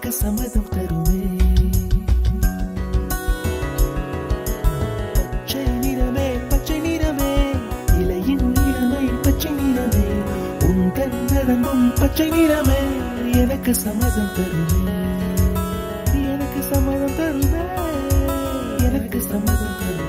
எனக்கு சம்மதம் தருமே. பச்சை நிறமே பச்சை நிறமே, இலையின் நிறமை பச்சை நிறமே, உந்தன் நடந்தும் பச்சை நிறமே, எனக்கு சம்மதம் தருமே, எனக்கு சம்மதம் தருமே, எனக்கு சம்மதம் தருமே.